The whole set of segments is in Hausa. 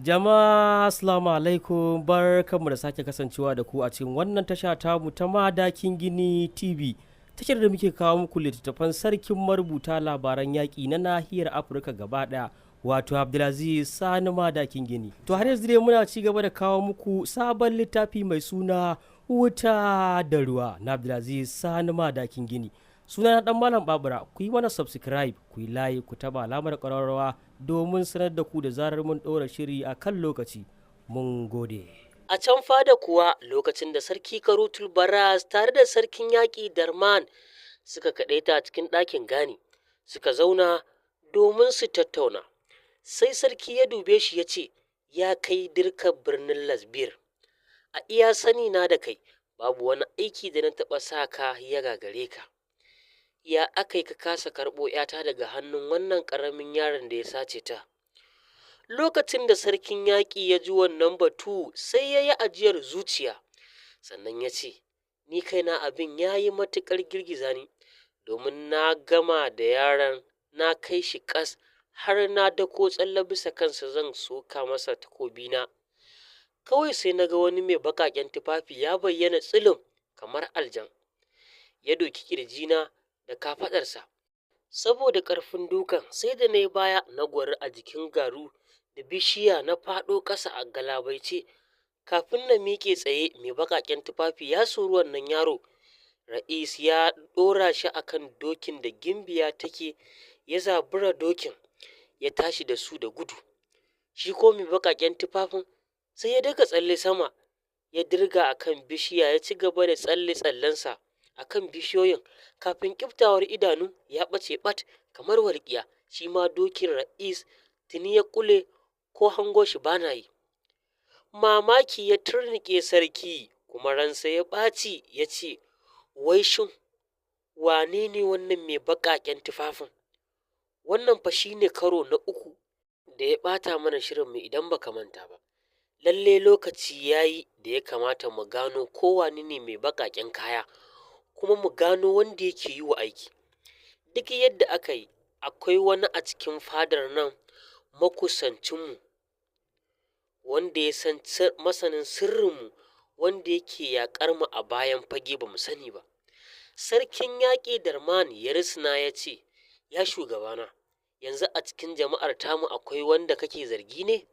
Jama'a assalamu alaikum barkanmu da sake kasancewa da ku a cikin wannan tasha tamu ta Madakin Gini TV. Tashar da muke kawo muku littattafan sarkin marubuta labaran yaƙi na nahiyar Afirka gaba ɗaya, wato Abdul'azaiz Sani Madakin Gini. To har yanzu dai muna ci gaba da kawo muku sabon littafi mai suna WUTA da RUWA na Abdul'azaiz Sani Madakin Gini. Suna na dan Malam Babura, ku yi mana subscribe, ku yi like, ku taba alamar ƙararrawa domin sanar da ku da zarar mun ɗora shiri a kan lokaci. Mun gode. A can fada kuwa lokacin da sarki Karutul Baraz tare da sarkin yaƙi Darman suka kaɗaita a cikin ɗakin gani suka zauna domin su tattauna. Sai sarki ya dube shi ya ce, ya kai dirka birnin Lasbir, a iya sani na da kai babu wani aiki da na taɓa sa ka ya gagare ka. Ya aka yi ka kasa karɓo ‘yata daga hannun wannan ƙaramin yaron da ya sace ta. Lokacin da sarkin yaƙi ya ji wannan batu sai ya yi ajiyar zuciya, sannan ya ce, ni kaina abin ya yi matuƙar girgiza ni, domin na gama da yaron na kai shi ƙas har na dako tsalle bisa kansa zan soka masa takobina. Kawai sai na ga wani mai baƙaƙen tufafi ya bayyana tsilin kamar aljan, ya doki ƙirjina da kafaɗarsa. Saboda ƙarfin dukan sai da na yi baya na gwari a jikin garu da bishiya na faɗo ƙasa a galabaice. Kafin na miƙe tsaye mai baƙaƙen tufafi ya sori wannan yaro. Ra'is ya ɗora shi a kan dokin da gimbiya take, ya zabura dokin ya tashi da su da gudu. Shi ko mai baƙaƙen tufafin sai ya daga tsalle sama, ya dirga a kan bishiya ya ci gaba da tsalle-tsallensa a kan bishiyoyin. Kafin ƙiftawar idanu ya ɓace ɓat kamar walƙiya. Shi ma dokin Ra'is tuni ya ƙule, ko hango shi bana yi. Mamaki ya turnuƙe sarki kuma ransa ya ɓaci ya ce, wai shin wane ne wannan mai baƙaƙen tufafin? Wannan fa shi ne karo na uku da ya ɓata mana shirinmu idan baka manta ba. Lalle lokaci ya yi da ya kamata mu gano ko wane ne mai baƙaƙen kaya, kuma mu gano wanda yake yi wa aiki. Duk yadda aka yi, akwai wani a cikin fadar nan makusancinmu wanda ya san masanin sirrinmu, wanda yake yaƙar mu a bayan fage ba mu sani ba. Sarkin yaƙi Darman ya risina ya ce, ya shugabana, yanzu a cikin jama'ar tamu akwai wanda kake zargi ne?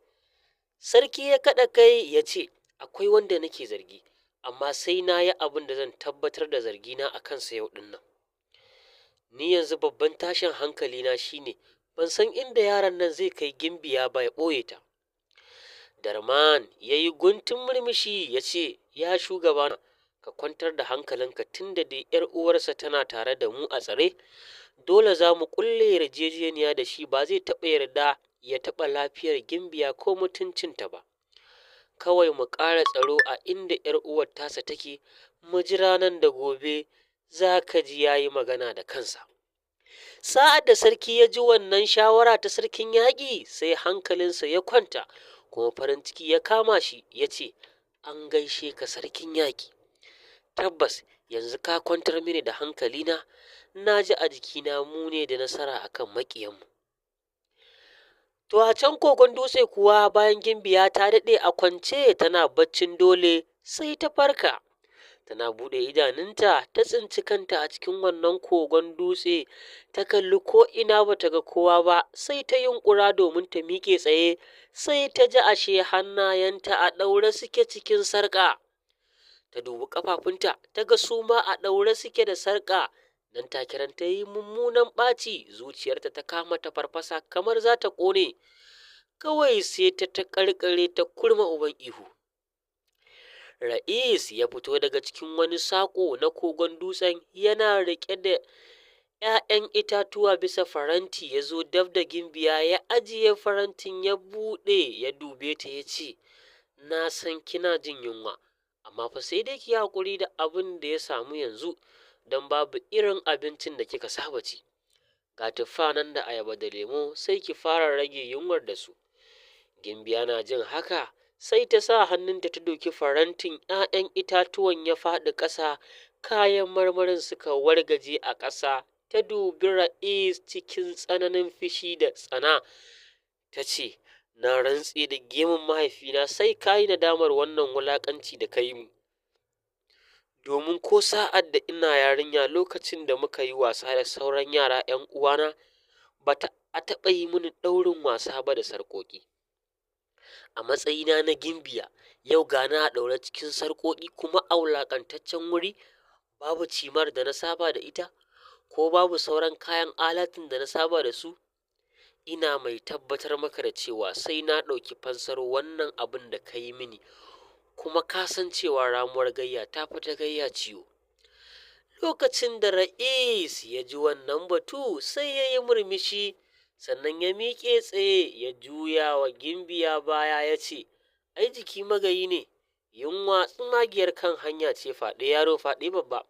Sarki ya kaɗa kai ya ce, akwai wanda nake zargi, amma sai na yi abin da zan tabbatar da zargina a kansa yau ɗin nan. Ni yanzu babban tashin hankalina shine ban san inda yaron nan zai kai gimbiya ba ya ɓoye ta. Darman ya yi guntun murmushi ya ce, ya shugabana, ka kwantar da hankalinka, tun da dai ‘yar uwarsa tana tare da mu a tsare, dole za mu ƙulle yarjejeniya da shi, ba zai taɓa yarda ya taɓa lafiyar gimbiya ko mutuncinta ba. Kawai mu ƙara tsaro a inda ‘yar uwar tasa take, mu jira nan da gobe za ka ji ya yi magana da kansa. Sa'ad da sarki ya ji wannan shawara ta sarkin yaƙi sai hankalinsa ya kwanta, kuma farin ciki ya kama shi ya ce, an gaishe ka sarkin yaƙi. Tabbas yanzu ka kwantar mini da hankalina, na ji a jikina mu ne da nasara akan maƙiyanmu. To a can kogon dutse kuwa bayan gimbiya ta daɗe a kwance tana baccin dole sai ta farka. Tana buɗe idanunta ta tsinci kanta a cikin wannan kogon dutse, ta kalli ko ina ba ta ga kowa ba, sai ta yunƙura domin ta miƙe tsaye, sai ta ji ashe hannayenta a ɗaure suke cikin sarƙa. Ta dubi ƙafafunta ta ga su ma a ɗaure suke da sarƙa. Nan take ran ta yi mummunan ɓaci, zuciyarta ta kama ta farfasa kamar za ta ƙone. Kawai sai ta ƙarƙare ta kurma uban ihu. Ra'is ya fito daga cikin wani saƙo na kogon dutsen, yana riƙe da ‘ya'yan itatuwa bisa faranti. Ya zo dab da gimbiya ya ajiye farantin, ya buɗe ya dube ta ya ce, na san kina jin yunwa, amma fa sai dai ki haƙuri da abin da ya samu yanzu, don babu irin abincin da kika saba ci. Ga tuffa nan da ayaba da lemo, sai ki fara rage yunwar da su. Gimbiya na jin haka sai ta sa hannunta ta doki farantin, ‘ya'yan itatuwan ya faɗi ƙasa, kayan marmarin suka wargaje a ƙasa. Ta dubi Ra'is cikin tsananin fushi da tsana ta ce, Na rantse da gemun mahaifina sai ka yi nadamar wannan wulaƙanci da ka yi mu. Domin ko sa'ad da ina yarinya lokacin da muka yi wasa da sauran yara 'yan uwana, ba a taɓa yi mini ɗaurin wasa ba da sarƙoƙi. A matsayina na gimbiya, yau ga na ɗaure cikin sarƙoƙi kuma a wulaƙantaccen wuri, babu cimar da na saba da ita, ko babu sauran kayan alatin da na saba da su. Ina mai tabbatar maka da cewa sai na ɗauki fansar wannan abin da ka yi mini, kuma ka san cewa ramuwar gayya ta fi ta gayya ciwo. Lokacin da Ra'is ya ji wannan batu sai ya yi murmushi, sannan ya miƙe tsaye ya juya wa gimbiya baya ya ce, ai jiki magayi ne, yunwa tsumagiyar kan hanya ce, faɗi yaro faɗi babba.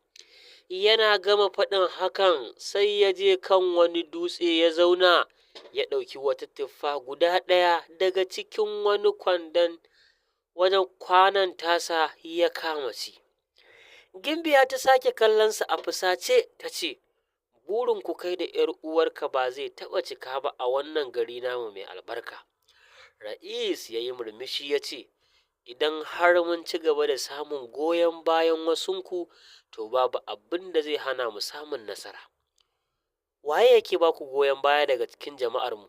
Yana gama faɗin hakan sai ya je kan wani dutse ya zauna, ya ɗauki wata tuffa guda ɗaya daga cikin wani kwandon wajen kwanan tasa ya kama ci. Gimbiya ta sake kallonsa a fusace ta ce, burin ku kai da ‘yar uwarka ba zai taɓa cika ba a wannan gari namu mai albarka. Ra'is ya yi murmushi ya ce, idan har mun ci gaba da samun goyon bayan wasunku, to babu abin da zai hana mu samun nasara. Waye yake ba ku goyon baya daga cikin jama'armu?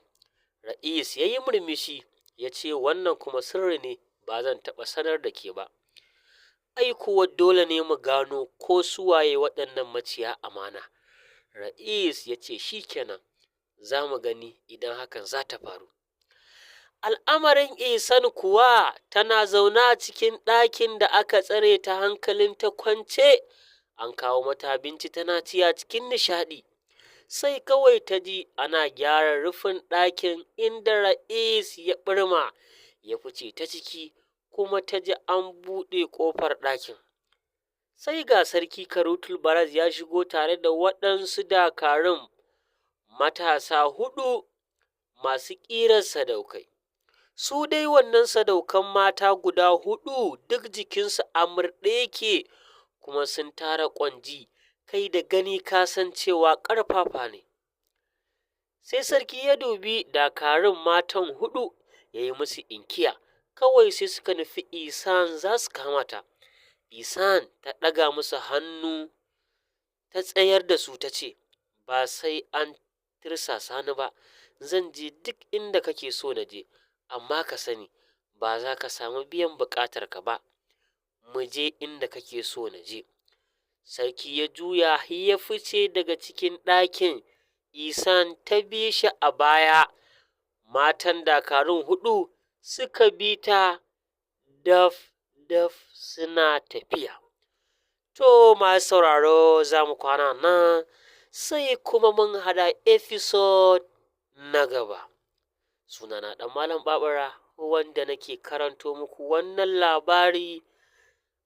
Ra'is ya yi murmushi ya ce, wannan kuma sirri ne, ba zan taɓa sanar da ke ba. Ai kuwa dole ne mu gano ko su waye waɗannan maciya amana. Ra'is ya ce, shi kenan, za mu gani idan hakan za ta faru. Al'amarin Ihsan kuwa tana zaune a cikin ɗakin da aka tsare ta, hankalin ta kwance, an kawo mata abinci tana ci a cikin nishaɗi. Sai kawai ta ji ana gyara rufin ɗakin inda Ra'is ya ɓirma ya fice ta ciki, kuma ta ji an buɗe ƙofar ɗakin. Sai ga sarki Karutul Baraz ya shigo tare da waɗansu dakarun matasa 4 masu ƙirar sadaukai. Su dai wannan sadaukan mata guda 4 duk jikinsu a murɗe yake, kuma sun tara ƙwanji, kai da gani ka san cewa ƙarfafa ne. Sai sarki ya dubi dakarun matan 4 ya yi musu inkiya, kawai sai suka nufi Ihsan za su kama ta. Ihsan ta ɗaga musu hannu ta tsayar da su ta ce, ba sai an tirsasa ni ba, zan je duk inda kake so na je, amma ka sani ba za ka samu biyan buƙatarka ba. Mu je inda kake so na je. Sarki ya juya ya fice daga cikin ɗakin. Ihsan ta bi shi a baya. Matan dakarun 4 suka bi ta daf suna tafiya. To masu sauraro, za mu kwana nan sai kuma mun hada episode na gaba. Sunana ɗan Malam Babura, wanda nake karanto muku wannan labari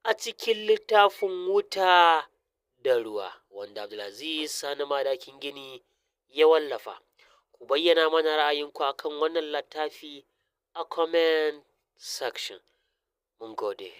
a cikin littafin WUTA da RUWA, wanda Abdul'azaiz Sani Madakin Gini ya wallafa. Ku bayyana mana ra'ayinku akan wannan littafi a comment section. Mun gode.